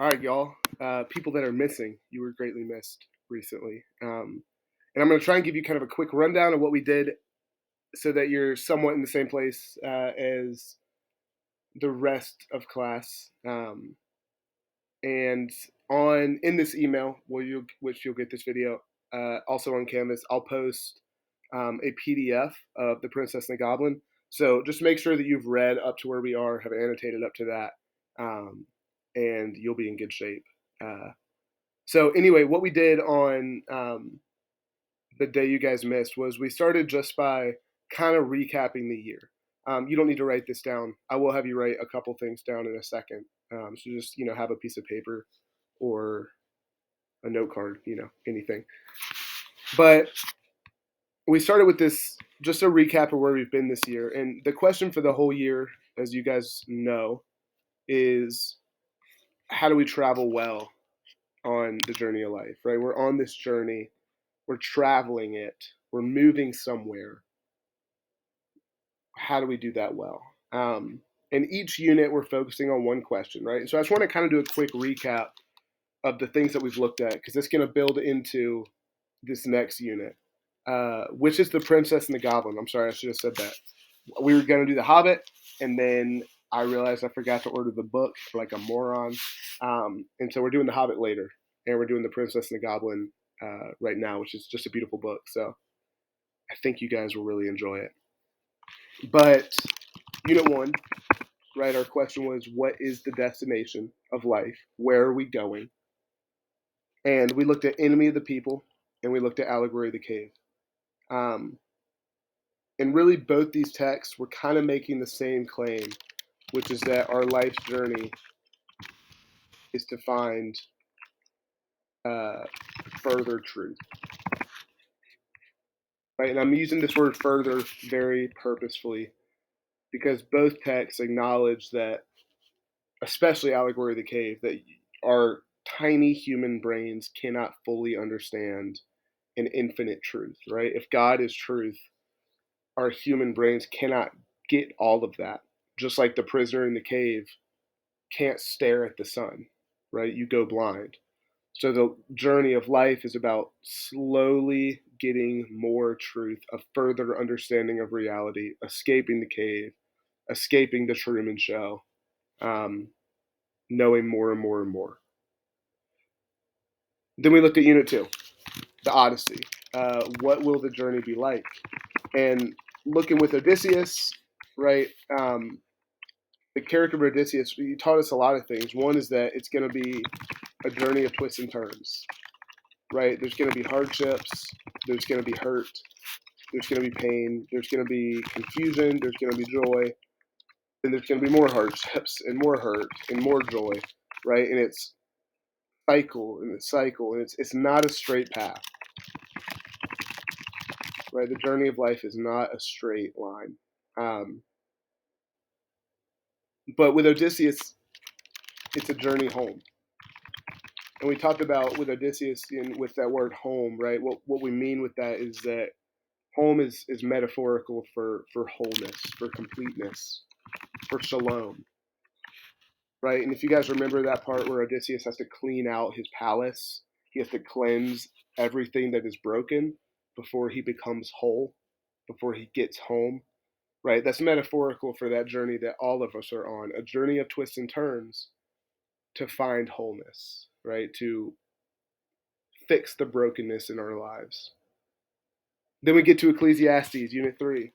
All right, y'all. People that are missing, you were greatly missed recently. And I'm going to try and give you kind of a quick rundown of what we did so that you're somewhat in the same place as the rest of class. And on in this email, which you'll get this video, also on Canvas, I'll post a PDF of The Princess and the Goblin. So just make sure that you've read up to where we are, have annotated up to that, and you'll be in good shape. So anyway, what we did on the day you guys missed was we started just by kind of recapping the year. You don't need to write this down. I will have you write a couple things down in a second. So just have a piece of paper or a note card, anything. But we started with this, just a recap of where we've been this year. And the question for the whole year, as you guys know, is how do we travel well on the journey of life, right? We're on this journey, we're traveling it, we're moving somewhere. How do we do that well? In each unit, we're focusing on one question, right? So I just want to kind of do a quick recap of the things that we've looked at, because it's going to build into this next unit, which is The Princess and the Goblin. I'm sorry, I should have said that. We were going to do The Hobbit, and then I realized I forgot to order the book like a moron. And so we're doing The Hobbit later, and we're doing The Princess and the Goblin right now, which is just a beautiful book. So I think you guys will really enjoy it. But Unit 1, right, our question was, what is the destination of life? Where are we going? And we looked at Enemy of the People, and we looked at Allegory of the Cave. And really, both these texts were kind of making the same claim, which is that our life's journey is to find further truth. Right? And I'm using this word further very purposefully because both texts acknowledge that, especially Allegory of the Cave, that our tiny human brains cannot fully understand an infinite truth, right? If God is truth, our human brains cannot get all of that. Just like the prisoner in the cave can't stare at the sun, right? You go blind. So the journey of life is about slowly getting more truth, a further understanding of reality, escaping the cave, escaping the Truman Show, knowing more and more and more. Then we looked at Unit 2, the Odyssey. What will the journey be like? And looking with Odysseus, right? The character of Odysseus, he taught us a lot of things. One is that it's going to be a journey of twists and turns, right? There's going to be hardships, there's going to be hurt, there's going to be pain, there's going to be confusion, there's going to be joy, and there's going to be more hardships and more hurt and more joy, right? And it's cycle and it's cycle, and it's not a straight path, right? The journey of life is not a straight line. But with Odysseus, it's a journey home. And we talked about with Odysseus with that word home, right? What we mean with that is that home is metaphorical for wholeness, for completeness, for shalom, right? And if you guys remember that part where Odysseus has to clean out his palace, he has to cleanse everything that is broken before he becomes whole, before he gets home, right? That's metaphorical for that journey that all of us are on, a journey of twists and turns to find wholeness, right? To fix the brokenness in our lives. Then we get to Ecclesiastes, Unit 3.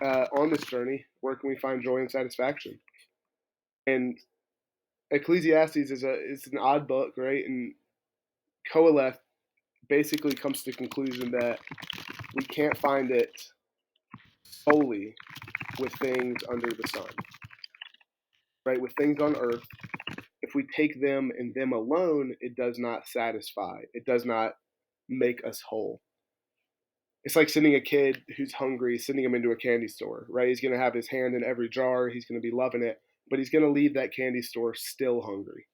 On this journey, where can we find joy and satisfaction? And Ecclesiastes is an odd book, right? And Qoheleth basically comes to the conclusion that we can't find it solely with things under the sun, right? With things on earth, if we take them and them alone, it does not satisfy. It does not make us whole. It's like sending a kid who's hungry, sending him into a candy store, right? He's going to have his hand in every jar. He's going to be loving it, but he's going to leave that candy store still hungry.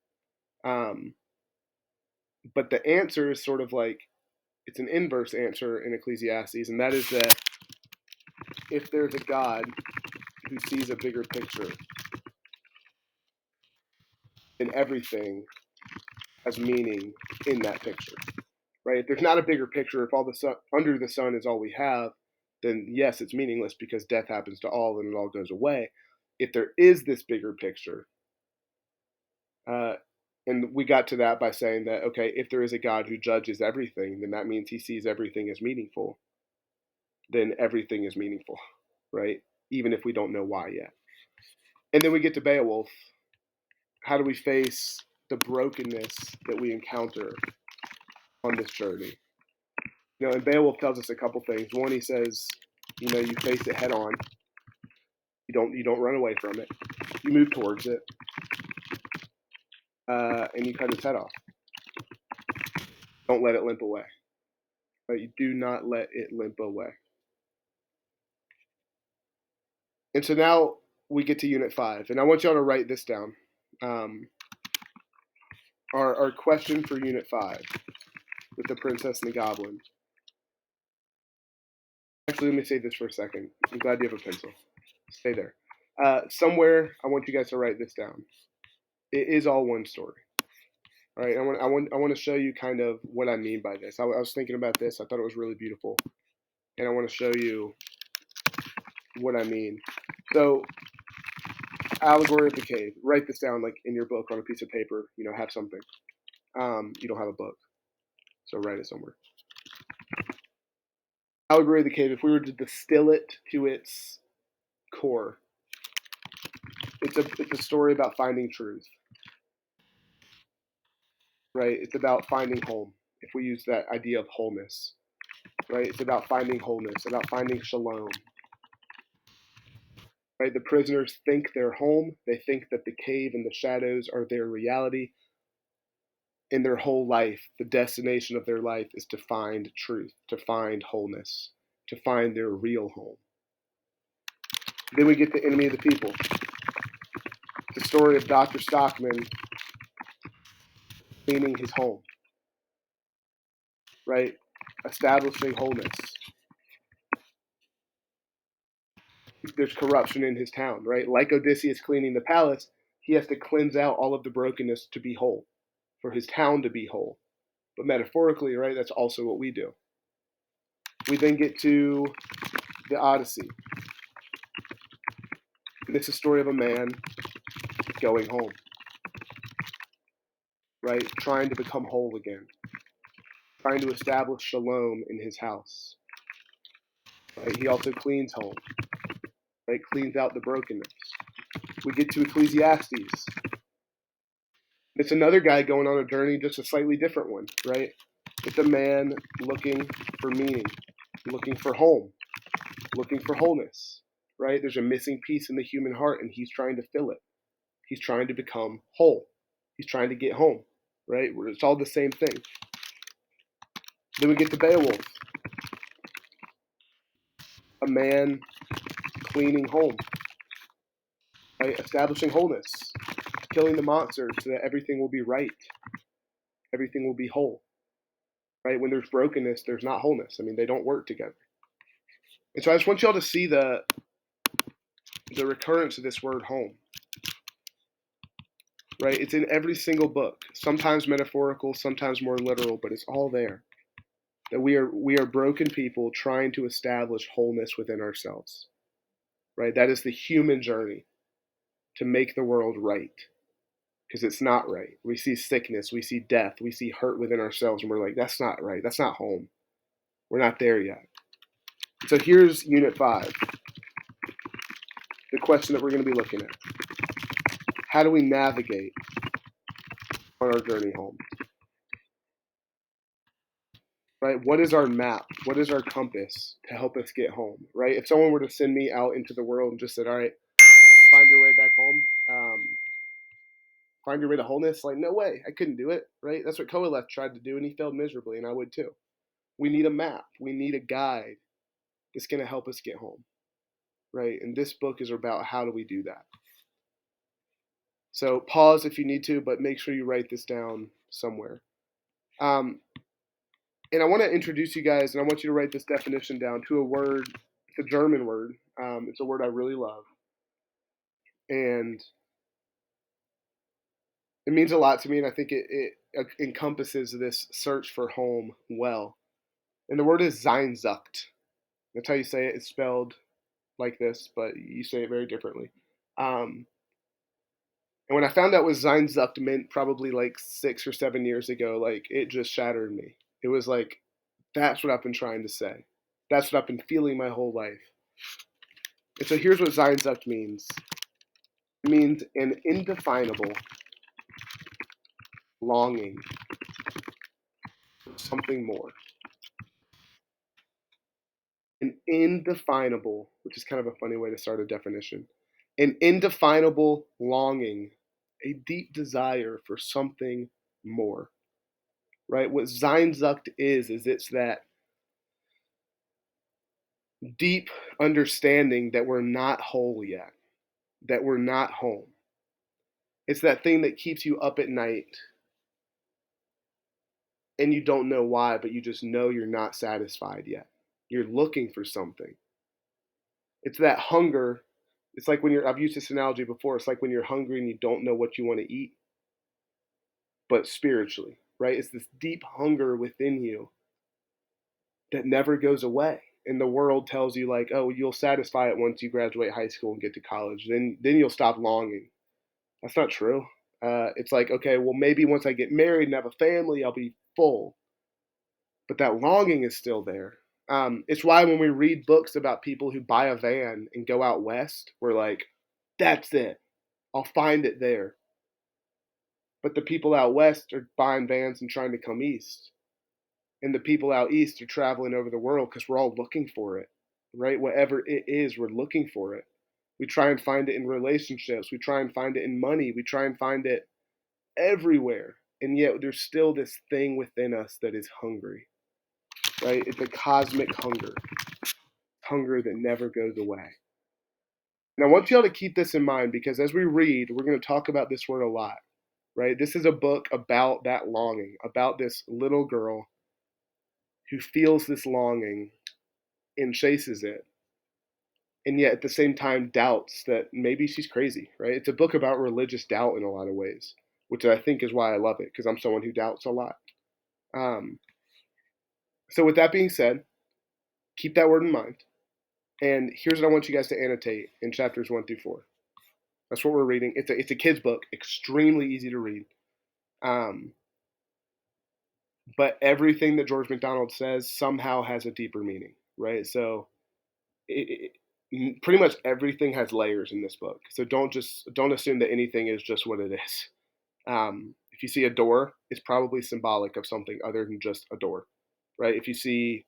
But the answer is sort of like, it's an inverse answer in Ecclesiastes, and that is that if there's a God who sees a bigger picture, then everything has meaning in that picture, right? If there's not a bigger picture, if all the sun under the sun is all we have, then yes, it's meaningless because death happens to all and it all goes away. If there is this bigger picture, uh, and we got to that by saying that, okay, if there is a God who judges everything, then that means he sees everything as meaningful. Then everything is meaningful, right? Even if we don't know why yet. And then we get to Beowulf. How do we face the brokenness that we encounter on this journey? And Beowulf tells us a couple things. One, he says, you face it head on. You don't run away from it. You move towards it, and you cut its head off. Don't let it limp away. Right? You do not let it limp away. And so now we get to Unit 5, and I want y'all to write this down. Um, our question for Unit 5 with the Princess and the Goblin. Actually, let me say this for a second. I'm glad you have a pencil. Stay there. Somewhere, I want you guys to write this down. It is all one story. All right, I want to show you kind of what I mean by this. I was thinking about this. I thought it was really beautiful, and I want to show you what I mean. So, allegory of the cave. Write this down like in your book on a piece of paper. Have something. You don't have a book, so write it somewhere. Allegory of the cave. If we were to distill it to its core, it's a story about finding truth. Right? It's about finding home. If we use that idea of wholeness, right? It's about finding wholeness, about finding shalom. Right? The prisoners think they're home. They think that the cave and the shadows are their reality. In their whole life, the destination of their life is to find truth, to find wholeness, to find their real home. Then we get the enemy of the people. The story of Dr. Stockman cleaning his home, right? Establishing wholeness. There's corruption in his town, right? Like Odysseus cleaning the palace, he has to cleanse out all of the brokenness to be whole, for his town to be whole. But metaphorically, right, that's also what we do. We then get to the Odyssey. And it's a story of a man going home, right? Trying to become whole again, trying to establish shalom in his house. Right? He also cleans home, right? Cleans out the brokenness. We get to Ecclesiastes. It's another guy going on a journey, just a slightly different one, right? It's a man looking for meaning, looking for home, looking for wholeness, right? There's a missing piece in the human heart, and he's trying to fill it. He's trying to become whole. He's trying to get home, right? It's all the same thing. Then we get to Beowulf, a man cleaning home, right? Establishing wholeness, killing the monsters so that everything will be right, everything will be whole, right? When there's brokenness, there's not wholeness. I mean, they don't work together. And so I just want y'all to see the recurrence of this word home, right? It's in every single book, sometimes metaphorical, sometimes more literal, but it's all there. That we are broken people trying to establish wholeness within ourselves, right? That is the human journey to make the world right, because it's not right. We see sickness, we see death, we see hurt within ourselves, and we're like, that's not right. That's not home. We're not there yet. So here's Unit 5, the question that we're going to be looking at. How do we navigate on our journey home? Right? What is our map? What is our compass to help us get home? Right? If someone were to send me out into the world and just said, all right, find your way back home, find your way to wholeness, like, no way, I couldn't do it, right? That's what Koheleth tried to do, and he failed miserably, and I would too. We need a map. We need a guide that's going to help us get home, right? And this book is about how do we do that. So pause if you need to, but make sure you write this down somewhere. And I want to introduce you guys, and I want you to write this definition down to a word. It's a German word. It's a word I really love. And It means a lot to me, and I think it encompasses this search for home well. And the word is Sehnsucht. That's how you say it. It's spelled like this, but you say it very differently. Um, and when I found out what Sehnsucht meant, probably like 6 or 7 years ago, like it just shattered me. It was like, that's what I've been trying to say. That's what I've been feeling my whole life. And so here's what Sehnsucht means. It means an indefinable longing for something more. An indefinable, which is kind of a funny way to start a definition, an indefinable longing, a deep desire for something more, right? What Sehnsucht is it's that deep understanding that we're not whole yet, that we're not home. It's that thing that keeps you up at night and you don't know why, but you just know you're not satisfied yet. You're looking for something. It's that hunger. It's like when I've used this analogy before, it's like when you're hungry and you don't know what you want to eat, but spiritually, right? It's this deep hunger within you that never goes away. And the world tells you like, oh, you'll satisfy it once you graduate high school and get to college. Then you'll stop longing. That's not true. It's like, okay, well, maybe once I get married and have a family, I'll be full. But that longing is still there. It's why when we read books about people who buy a van and go out west, we're like, that's it. I'll find it there. But the people out west are buying vans and trying to come east. And the people out east are traveling over the world because we're all looking for it, right? Whatever it is, we're looking for it. We try and find it in relationships. We try and find it in money. We try and find it everywhere. And yet there's still this thing within us that is hungry, right? It's a cosmic hunger that never goes away. And I want y'all to keep this in mind because as we read, we're going to talk about this word a lot, right? This is a book about that longing, about this little girl who feels this longing and chases it, and yet at the same time doubts that maybe she's crazy, right? It's a book about religious doubt in a lot of ways, which I think is why I love it, because I'm someone who doubts a lot. Um, so with that being said, keep that word in mind. And here's what I want you guys to annotate in chapters 1 through 4. That's what we're reading. It's a kid's book, extremely easy to read. Um, but everything that George MacDonald says somehow has a deeper meaning, right? So pretty much everything has layers in this book. So don't assume that anything is just what it is. If you see a door, it's probably symbolic of something other than just a door, right? If you see,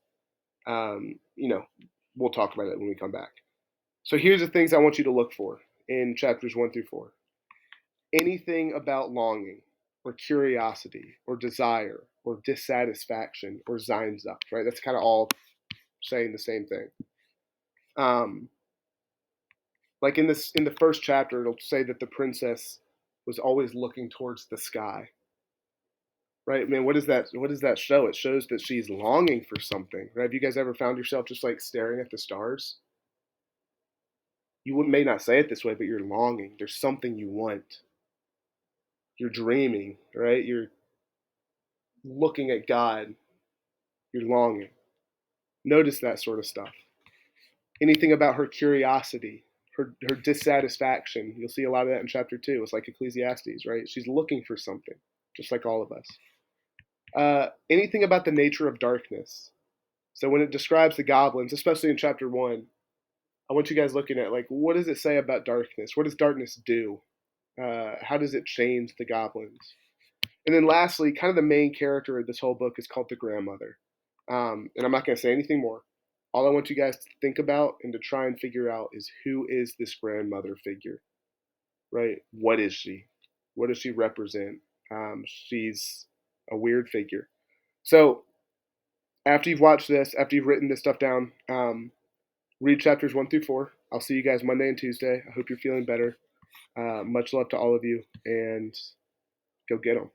you know, we'll talk about it when we come back. So here's the things I want you to look for in chapters 1 through 4. Anything about longing or curiosity or desire or dissatisfaction or Sehnsucht, right? That's kind of all saying the same thing. Like in the first chapter, it'll say that the princess was always looking towards the sky. Right, man. What does that show? It shows that she's longing for something. Right? Have you guys ever found yourself just like staring at the stars? You may not say it this way, but you're longing. There's something you want. You're dreaming, right? You're looking at God. You're longing. Notice that sort of stuff. Anything about her curiosity, her dissatisfaction. You'll see a lot of that in chapter 2. It's like Ecclesiastes, right? She's looking for something, just like all of us. Anything about the nature of darkness. So when it describes the goblins, especially in chapter 1, I want you guys looking at like, what does it say about darkness? What does darkness do? How does it change the goblins? And then lastly, kind of the main character of this whole book is called the grandmother. And I'm not going to say anything more. All I want you guys to think about and to try and figure out is who is this grandmother figure, right? What is she? What does she represent? She's a weird figure. So after you've watched this, after you've written this stuff down, read chapters 1 through 4. I'll see you guys Monday and Tuesday. I hope you're feeling better. Much love to all of you, and go get them.